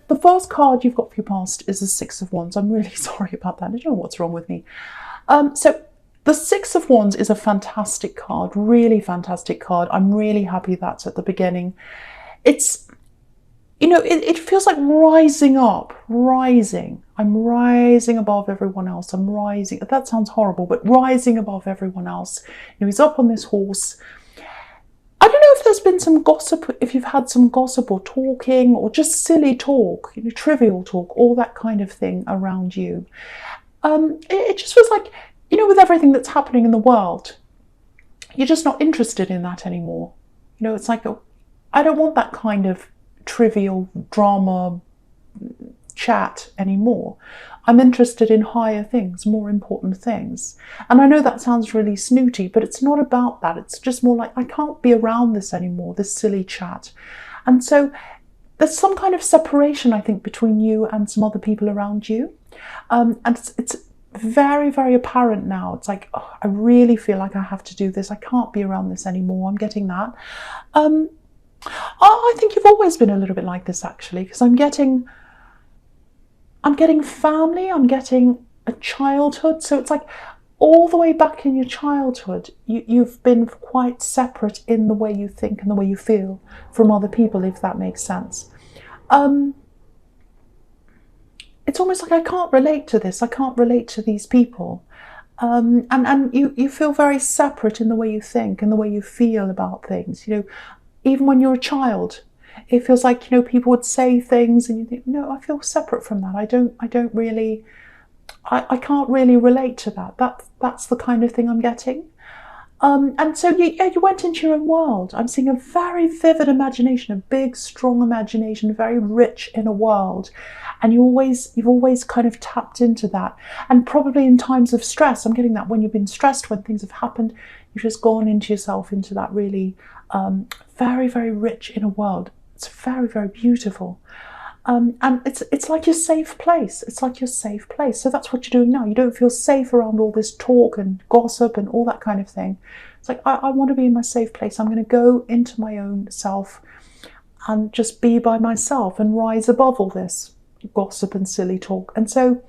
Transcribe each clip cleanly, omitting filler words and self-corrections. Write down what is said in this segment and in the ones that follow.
the first card you've got for your past is the Six of Wands. I'm really sorry about that. I don't know what's wrong with me. So the Six of Wands is a fantastic card, really fantastic card. I'm really happy that's at the beginning. It's, you know, it feels like rising up, rising. I'm rising above everyone else. I'm rising. That sounds horrible, but rising above everyone else. You know, he's up on this horse. I don't know if there's been some gossip, if you've had some gossip or talking or just silly talk, you know, trivial talk, all that kind of thing around you. It just feels like, you know, with everything that's happening in the world, you're just not interested in that anymore. You know, it's like, I don't want that kind of trivial drama chat anymore. I'm interested in higher things, more important things. And I know that sounds really snooty, but it's not about that. It's just more like, I can't be around this anymore, this silly chat. And so there's some kind of separation, I think, between you and some other people around you. And it's very, very apparent now. It's like, oh, I really feel like I have to do this. I can't be around this anymore. I'm getting that. I think you've always been a little bit like this, actually, because I'm getting family, I'm getting a childhood. So it's like all the way back in your childhood, you've been quite separate in the way you think and the way you feel from other people, if that makes sense. It's almost like I can't relate to this. I can't relate to these people. And you feel very separate in the way you think and the way you feel about things. You know, even when you're a child, it feels like, you know, people would say things and you think, no, I feel separate from that. I can't really relate to that. That's the kind of thing I'm getting. And so you went into your own world. I'm seeing a very vivid imagination, a big, strong imagination, very rich in a world. And you've always kind of tapped into that. And probably in times of stress, I'm getting that when you've been stressed, when things have happened, you've just gone into yourself, into that really very, very rich inner world. It's very, very beautiful. And it's like your safe place. It's like your safe place. So that's what you're doing now. You don't feel safe around all this talk and gossip and all that kind of thing. It's like, I want to be in my safe place. I'm going to go into my own self and just be by myself and rise above all this gossip and silly talk. And so,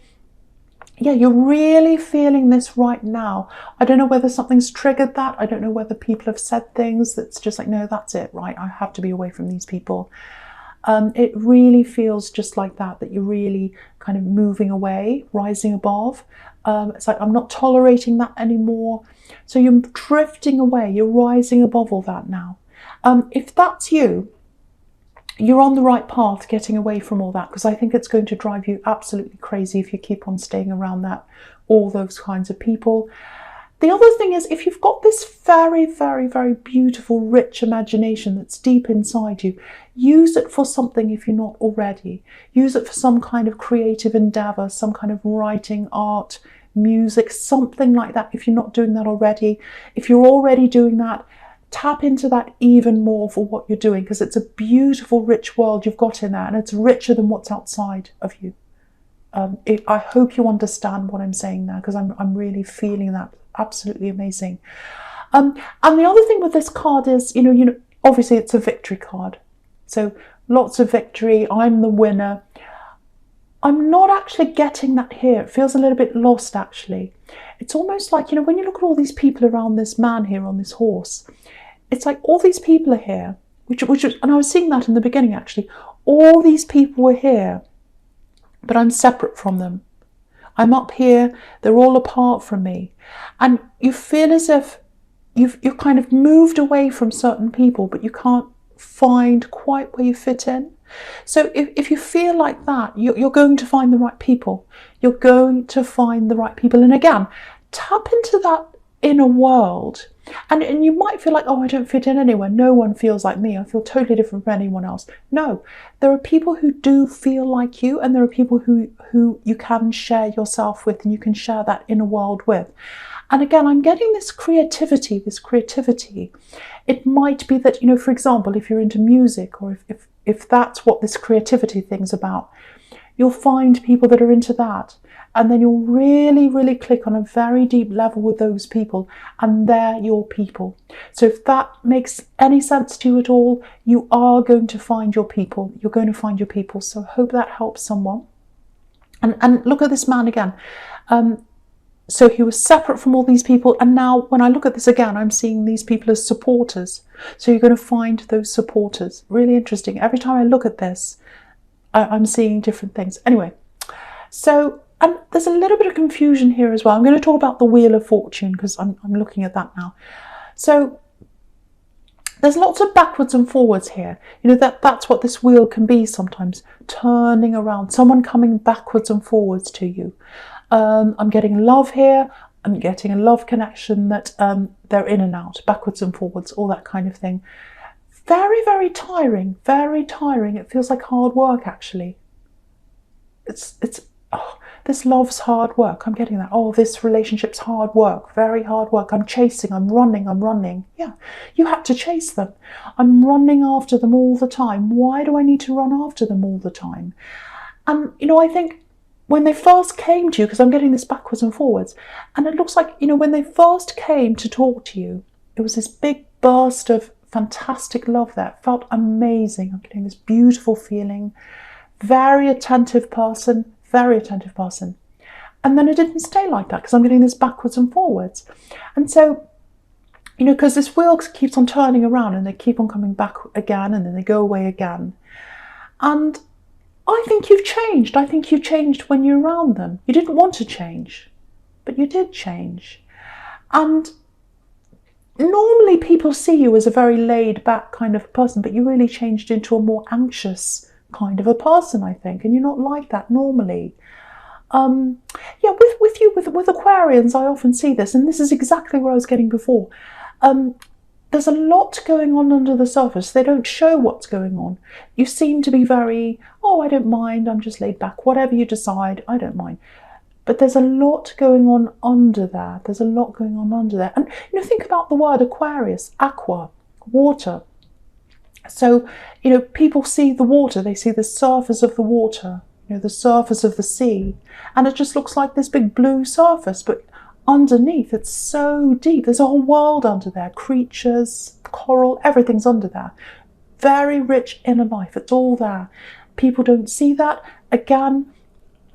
yeah, you're really feeling this right now. I don't know whether something's triggered that. I don't know whether people have said things that's just like, no, that's it, right? I have to be away from these people. It really feels just like that you're really kind of moving away, rising above. It's like, I'm not tolerating that anymore. So you're drifting away, you're rising above all that now. If that's you, you're on the right path getting away from all that, because I think it's going to drive you absolutely crazy if you keep on staying around that, all those kinds of people. The other thing is, if you've got this very, very, very beautiful, rich imagination that's deep inside you, use it for something if you're not already. Use it for some kind of creative endeavour, some kind of writing, art, music, something like that if you're not doing that already. If you're already doing that, tap into that even more for what you're doing, because it's a beautiful, rich world you've got in there, and it's richer than what's outside of you. I hope you understand what I'm saying there, because I'm really feeling that. Absolutely amazing. And the other thing with this card is, you know, obviously it's a victory card. So lots of victory. I'm the winner. I'm not actually getting that here. It feels a little bit lost, actually. It's almost like, you know, when you look at all these people around this man here on this horse, it's like all these people are here, which and I was seeing that in the beginning, actually. All these people were here, but I'm separate from them. I'm up here, they're all apart from me. And you feel as if you've kind of moved away from certain people, but you can't find quite where you fit in. So if you feel like that, you're going to find the right people. You're going to find the right people. And again, tap into that inner world. And you might feel like, oh, I don't fit in anywhere. No one feels like me. I feel totally different from anyone else. No, there are people who do feel like you, and there are people who you can share yourself with, and you can share that inner world with. And again, I'm getting this creativity. It might be that, you know, for example, if you're into music, or if that's what this creativity thing's about, you'll find people that are into that. and then you'll really, really click on a very deep level with those people, and they're your people. So if that makes any sense to you at all, you are going to find your people. You're going to find your people. So I hope that helps someone. And look at this man again. So he was separate from all these people, and now when I look at this again, I'm seeing these people as supporters. So you're going to find those supporters. Really interesting. Every time I look at this, I'm seeing different things. Anyway, so, and there's a little bit of confusion here as well. I'm going to talk about the Wheel of Fortune because I'm looking at that now. So there's lots of backwards and forwards here. You know, that's what this wheel can be sometimes, turning around, someone coming backwards and forwards to you. I'm getting love here. I'm getting a love connection that they're in and out, backwards and forwards, all that kind of thing. Very, very tiring, very tiring. It feels like hard work, actually. Oh, this love's hard work. I'm getting that. Oh, this relationship's hard work, very hard work. I'm chasing, I'm running. Yeah, you had to chase them. I'm running after them all the time. Why do I need to run after them all the time? And, you know, I think when they first came to you, because I'm getting this backwards and forwards, and it looks like, you know, when they first came to talk to you, it was this big burst of fantastic love there. It felt amazing. I'm getting this beautiful feeling. Very attentive person. And then it didn't stay like that because I'm getting this backwards and forwards. And so, you know, because this wheel keeps on turning around and they keep on coming back again and then they go away again. And I think you've changed. I think you changed when you're around them. You didn't want to change, but you did change. And normally people see you as a very laid back kind of person, but you really changed into a more anxious kind of a person, I think. And you're not like that normally. Yeah, with Aquarians, I often see this, and this is exactly what I was getting before. There's a lot going on under the surface. They don't show what's going on. You seem to be very, oh, I don't mind, I'm just laid back. Whatever you decide, I don't mind. But there's a lot going on under there. And, you know, think about the word Aquarius, aqua, water. So, you know, people see the water, they see the surface of the water, you know, the surface of the sea, and it just looks like this big blue surface, but underneath it's so deep. There's a whole world under there, creatures, coral, everything's under there. Very rich inner life, it's all there. People don't see that. Again,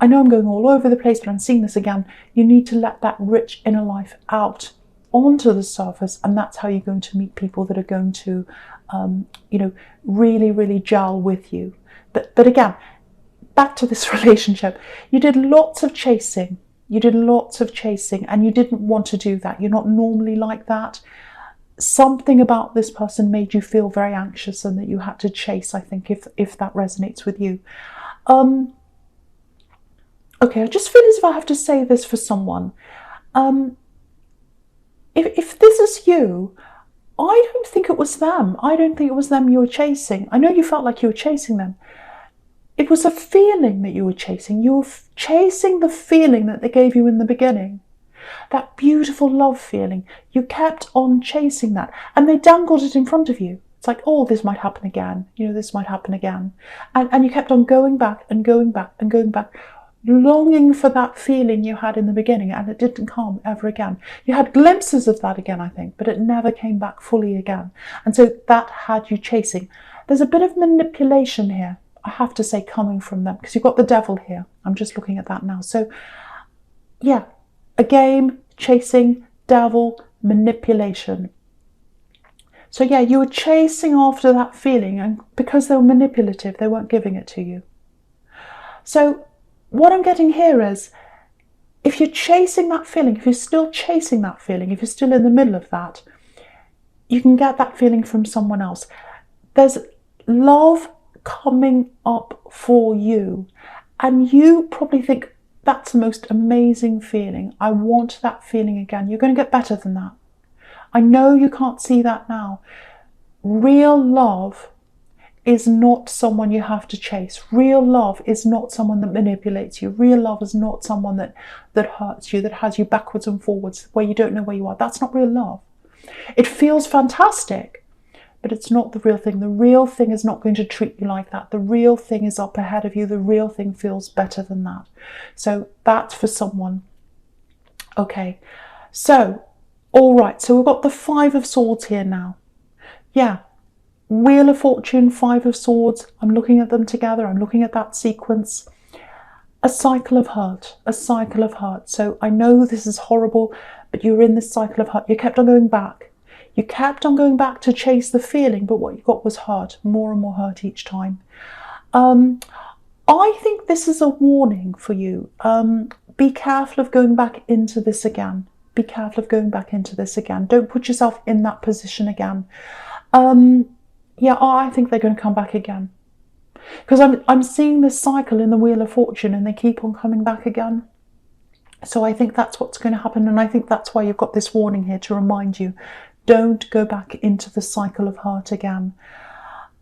I know I'm going all over the place, but I'm seeing this again. You need to let that rich inner life out onto the surface, and that's how you're going to meet people that are going to you know, really, really gel with you. But again, back to this relationship. You did lots of chasing. And you didn't want to do that. You're not normally like that. Something about this person made you feel very anxious and that you had to chase, I think, if that resonates with you. Okay, I just feel as if I have to say this for someone. If this is you, I don't think it was them. I don't think it was them you were chasing. I know you felt like you were chasing them. It was a feeling that you were chasing. You were chasing the feeling that they gave you in the beginning. That beautiful love feeling. You kept on chasing that. And they dangled it in front of you. It's like, oh, this might happen again. You know, this might happen again. And you kept on going back and going back and going back, longing for that feeling you had in the beginning, and it didn't come ever again. You had glimpses of that again, I think, but it never came back fully again. And so that had you chasing. There's a bit of manipulation here, I have to say, coming from them, because you've got the devil here. I'm just looking at that now. So yeah, a game, chasing, devil, manipulation. So yeah, you were chasing after that feeling, and because they were manipulative, they weren't giving it to you. So what I'm getting here is, if you're chasing that feeling, if you're still chasing that feeling, if you're still in the middle of that, you can get that feeling from someone else. There's love coming up for you, and you probably think, that's the most amazing feeling. I want that feeling again. You're going to get better than that. I know you can't see that now. Real love is not someone you have to chase. Real love is not someone that manipulates you. Real love is not someone that hurts you, that has you backwards and forwards, where you don't know where you are. That's not real love. It feels fantastic, but it's not the real thing. The real thing is not going to treat you like that. The real thing is up ahead of you. The real thing feels better than that. So that's for someone. Okay, so, all right, so we've got the Five of Swords here now. Yeah, Wheel of Fortune, Five of Swords. I'm looking at them together. I'm looking at that sequence. A cycle of hurt, a cycle of hurt. So I know this is horrible, but you're in this cycle of hurt. You kept on going back. You kept on going back to chase the feeling, but what you got was hurt, more and more hurt each time. I think this is a warning for you. Be careful of going back into this again. Be careful of going back into this again. Don't put yourself in that position again. Yeah, I think they're going to come back again. Because I'm seeing this cycle in the Wheel of Fortune and they keep on coming back again. So I think that's what's going to happen. And I think that's why you've got this warning here to remind you, don't go back into the cycle of hurt again.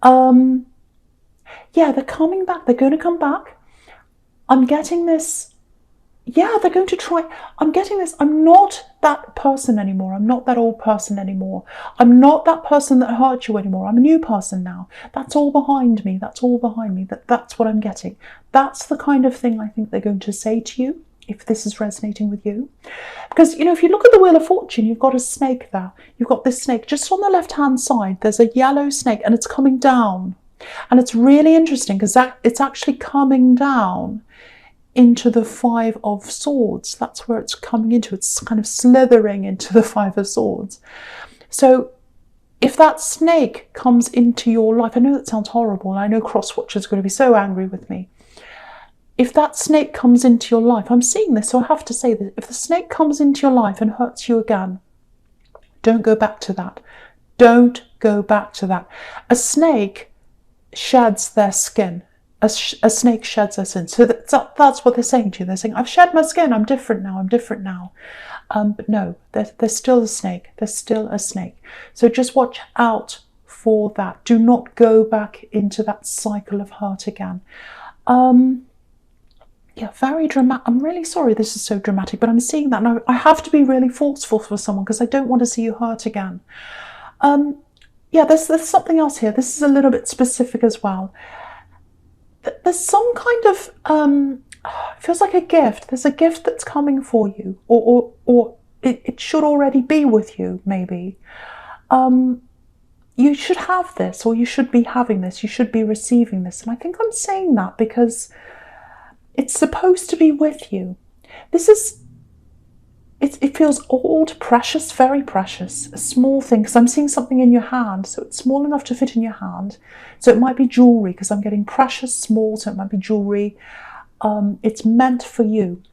Yeah, they're coming back. They're going to come back. I'm getting this. Yeah, they're going to try. I'm getting this. I'm not that person anymore. I'm not that old person anymore. I'm not that person that hurt you anymore. I'm a new person now. That's all behind me. That's all behind me. That's what I'm getting. That's the kind of thing I think they're going to say to you, if this is resonating with you. Because, you know, if you look at the Wheel of Fortune, you've got a snake there. You've got this snake just on the left-hand side. There's a yellow snake and it's coming down. And it's really interesting because it's actually coming down into the Five of Swords. That's where it's coming into. It's kind of slithering into the Five of Swords. So if that snake comes into your life, I know that sounds horrible, and I know cross-watchers are going to be so angry with me. If that snake comes into your life, I'm seeing this, so I have to say that if the snake comes into your life and hurts you again, don't go back to that. Don't go back to that. A snake sheds their skin. A snake sheds their skin. So that's what they're saying to you. They're saying, I've shed my skin. I'm different now. I'm different now. But no, they're still a snake. They're still a snake. So just watch out for that. Do not go back into that cycle of hurt again. Yeah, very dramatic. I'm really sorry this is so dramatic, but I'm seeing that. And I have to be really forceful for someone because I don't want to see you hurt again. Yeah, there's something else here. This is a little bit specific as well. There's some kind of, it feels like a gift. There's a gift that's coming for you, or it should already be with you, maybe. You should have this, or you should be having this. You should be receiving this. And I think I'm saying that because it's supposed to be with you. It feels old, precious, very precious, a small thing, because I'm seeing something in your hand, so it's small enough to fit in your hand. So it might be jewellery, because I'm getting precious, small, so it might be jewellery. It's meant for you.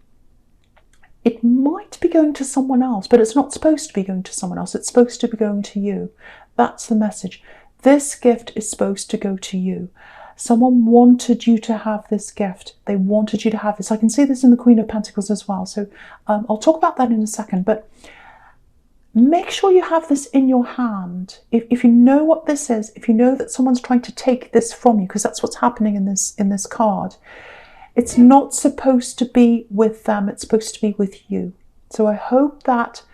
It might be going to someone else, but it's not supposed to be going to someone else. It's supposed to be going to you. That's the message. This gift is supposed to go to you. Someone wanted you to have this gift. They wanted you to have this. I can see this in the Queen of Pentacles as well. So I'll talk about that in a second. But make sure you have this in your hand. If you know what this is, if you know that someone's trying to take this from you, because that's what's happening in this card, it's not supposed to be with them. It's supposed to be with you. So I hope that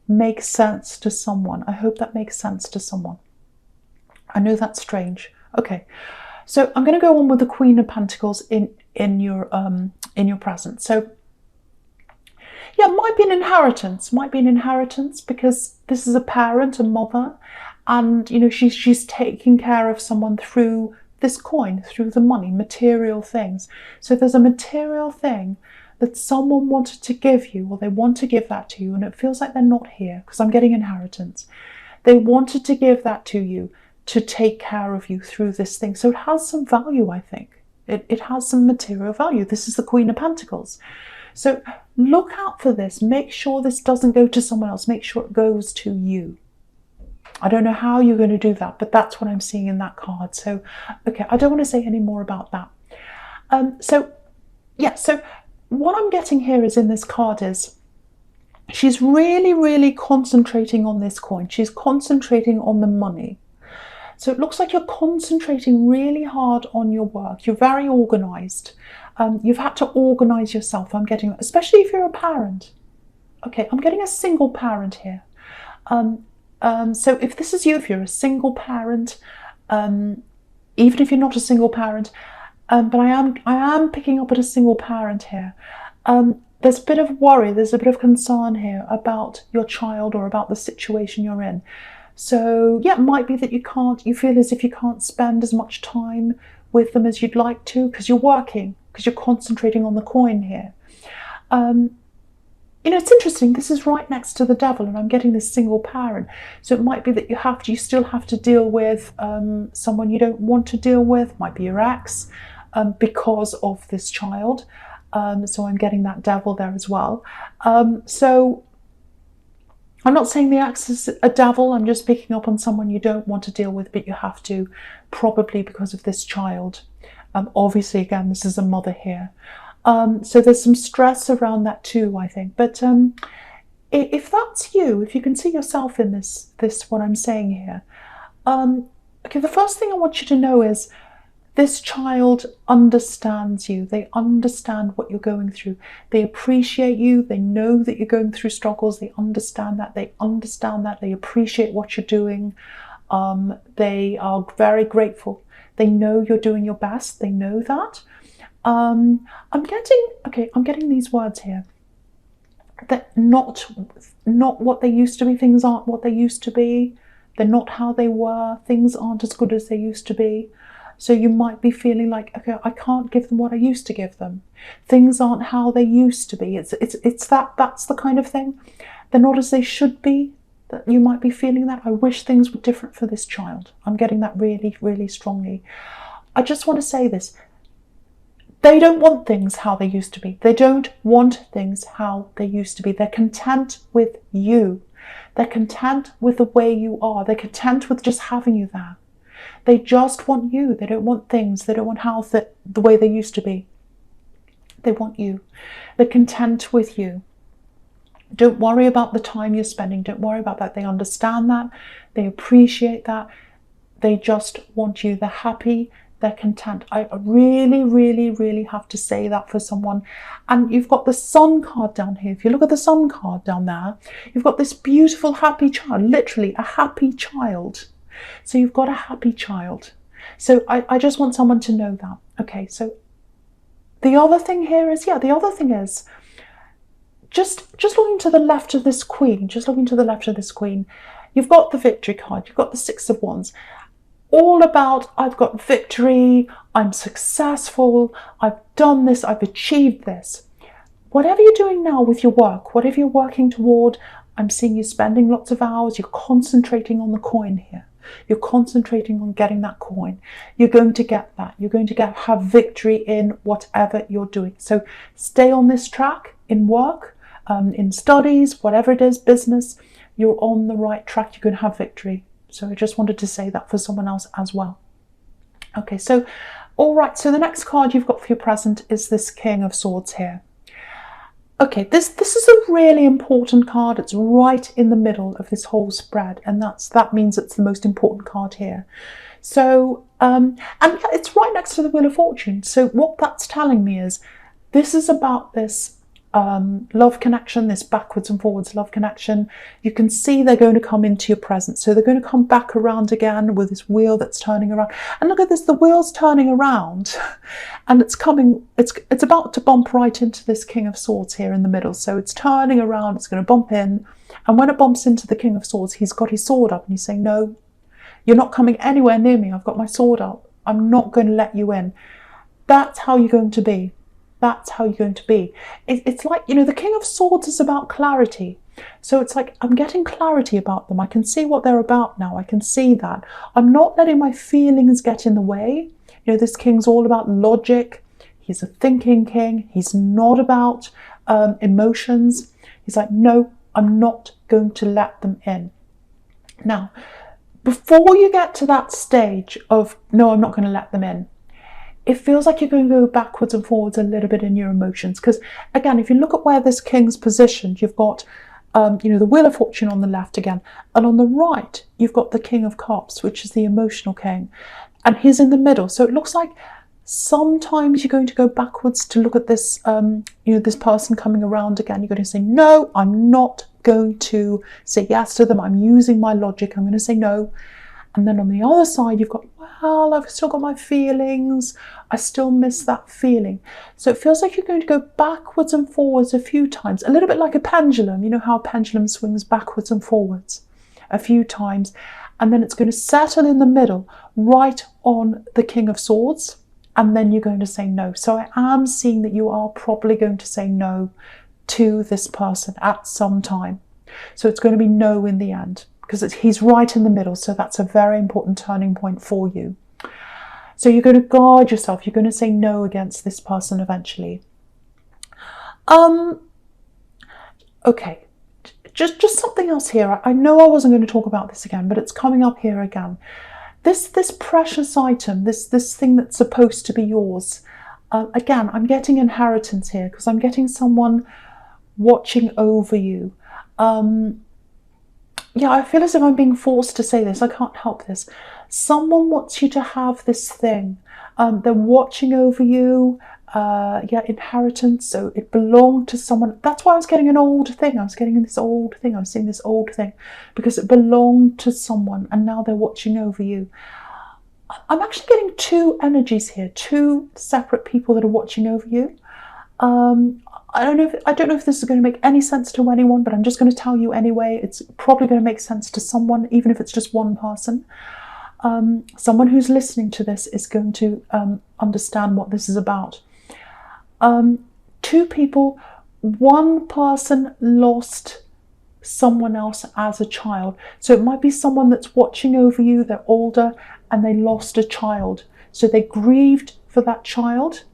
makes sense to someone. I hope that makes sense to someone. I know that's strange. Okay. So I'm going to go on with the Queen of Pentacles in your present. So yeah, it might be an inheritance. Might be an inheritance because this is a parent, a mother, and you know she's taking care of someone through this coin, through the money, material things. So there's a material thing that someone wanted to give you, or they want to give that to you, and it feels like they're not here because I'm getting inheritance. They wanted to give that to you, to take care of you through this thing. So it has some value, I think. It has some material value. This is the Queen of Pentacles. So look out for this. Make sure this doesn't go to someone else. Make sure it goes to you. I don't know how you're going to do that, but that's what I'm seeing in that card. So, okay, I don't want to say any more about that. So what I'm getting here is in this card is she's really, really concentrating on this coin. She's concentrating on the money. So it looks like you're concentrating really hard on your work. You're very organised. You've had to organise yourself. I'm getting that, especially if you're a parent. Okay, I'm getting a single parent here. So if this is you, if you're a single parent, even if you're not a single parent, but I am picking up at a single parent here. There's a bit of worry, there's a bit of concern here about your child or about the situation you're in. So yeah, it might be that you feel as if you can't spend as much time with them as you'd like to because you're working, because you're concentrating on the coin here. It's interesting, this is right next to the devil and I'm getting this single parent. So it might be that you still have to deal with someone you don't want to deal with, might be your ex, because of this child. So I'm getting that devil there as well. So I'm not saying the ex is a devil, I'm just picking up on someone you don't want to deal with, but you have to, probably because of this child. Obviously, again, this is a mother here. So there's some stress around that too, I think. But if that's you, if you can see yourself in this what I'm saying here, okay, the first thing I want you to know is this child understands you. They understand what you're going through. They appreciate you. They know that you're going through struggles. They understand that. They appreciate what you're doing. They are very grateful. They know you're doing your best. They know that. I'm getting these words here. That not what they used to be. Things aren't what they used to be. They're not how they were. Things aren't as good as they used to be. So you might be feeling like, okay, I can't give them what I used to give them. Things aren't how they used to be. That's the kind of thing. They're not as they should be. That you might be feeling that. I wish things were different for this child. I'm getting that really, really strongly. I just want to say this. They don't want things how they used to be. They don't want things how they used to be. They're content with you. They're content with the way you are. They're content with just having you there. They just want you. They don't want things. They don't want health the way they used to be. They want you. They're content with you. Don't worry about the time you're spending. Don't worry about that. They understand that. They appreciate that. They just want you. They're happy. They're content. I really, really, really have to say that for someone. And you've got the Sun card down here. If you look at the Sun card down there, you've got this beautiful, happy child. Literally a happy child. So you've got a happy child. So I just want someone to know that. Okay, so the other thing here is, just looking to the left of this queen, you've got the victory card, you've got the Six of Wands. All about, I've got victory, I'm successful, I've done this, I've achieved this. Whatever you're doing now with your work, whatever you're working toward, I'm seeing you spending lots of hours, you're concentrating on the coin here. You're concentrating on getting that coin. You're going to get that. You're going to have victory in whatever you're doing. So stay on this track in work, in studies, whatever it is, business. You're on the right track. You're going to have victory. So I just wanted to say that for someone else as well. Okay, so all right. So the next card you've got for your present is this King of Swords here. Okay, this is a really important card. It's right in the middle of this whole spread, and that means it's the most important card here. So, and it's right next to the Wheel of Fortune. So what that's telling me is this is about this love connection, this backwards and forwards love connection. You can see they're going to come into your present. So they're going to come back around again with this wheel that's turning around. And look at this, the wheel's turning around and it's about to bump right into this King of Swords here in the middle. So it's turning around, it's going to bump in. And when it bumps into the King of Swords, he's got his sword up and he's saying, no, you're not coming anywhere near me. I've got my sword up. I'm not going to let you in. That's how you're going to be. That's how you're going to be. It's like, the King of Swords is about clarity. So it's like, I'm getting clarity about them. I can see what they're about now. I can see that. I'm not letting my feelings get in the way. This king's all about logic. He's a thinking king. He's not about emotions. He's like, no, I'm not going to let them in. Now, before you get to that stage of, no, I'm not going to let them in, it feels like you're going to go backwards and forwards a little bit in your emotions. Because again, if you look at where this king's positioned, you've got, the Wheel of Fortune on the left again. And on the right, you've got the King of Cups, which is the emotional king. And he's in the middle. So it looks like Sometimes you're going to go backwards to look at this, this person coming around again. You're going to say, no, I'm not going to say yes to them. I'm using my logic. I'm going to say no. And then on the other side, you've got, well, I've still got my feelings. I still miss that feeling. So it feels like you're going to go backwards and forwards a few times, a little bit like a pendulum. You know how a pendulum swings backwards and forwards a few times. And then it's going to settle in the middle, right on the King of Swords. And then you're going to say no. So I am seeing that you are probably going to say no to this person at some time. So it's going to be no in the end, because he's right in the middle. So that's a very important turning point for you. So you're going to guard yourself. You're going to say no against this person eventually. Okay, just something else here. I know I wasn't going to talk about this again, but it's coming up here again. This precious item, this thing that's supposed to be yours. Again, I'm getting inheritance here, because I'm getting someone watching over you. Yeah, I feel as if I'm being forced to say this. I can't help this. Someone wants you to have this thing. They're watching over you. Yeah, inheritance. So it belonged to someone. That's why I was getting an old thing. I was getting this old thing. I was seeing this old thing because it belonged to someone, and now they're watching over you. I'm actually getting two energies here, two separate people that are watching over you. I don't know if this is going to make any sense to anyone, but I'm just going to tell you anyway. It's probably going to make sense to someone, even if it's just one person. Someone who's listening to this is going to understand what this is about. Two people, one person lost someone else as a child. So it might be someone that's watching over you, they're older, and they lost a child. So they grieved for that child,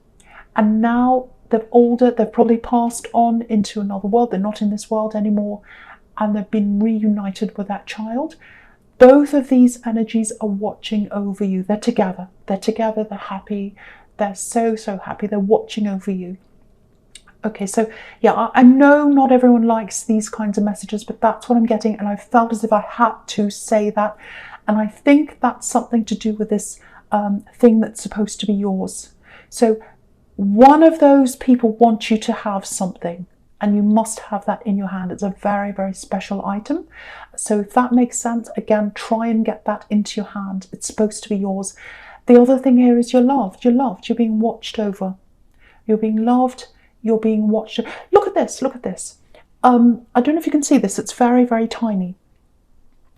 and now they're older, they've probably passed on into another world, they're not in this world anymore, and they've been reunited with that child. Both of these energies are watching over you. They're together, they're happy, they're so happy, they're watching over you. Okay, so yeah, I know not everyone likes these kinds of messages, but that's what I'm getting, and I felt as if I had to say that, and I think that's something to do with this thing that's supposed to be yours. So one of those people wants you to have something, and you must have that in your hand. It's a very special item. So if that makes sense, again, try and get that into your hand. It's supposed to be yours. The other thing here is you're loved. You're loved. You're being watched over. You're being loved. You're being watched. Look at this. Look at this. I don't know if you can see this. It's very tiny.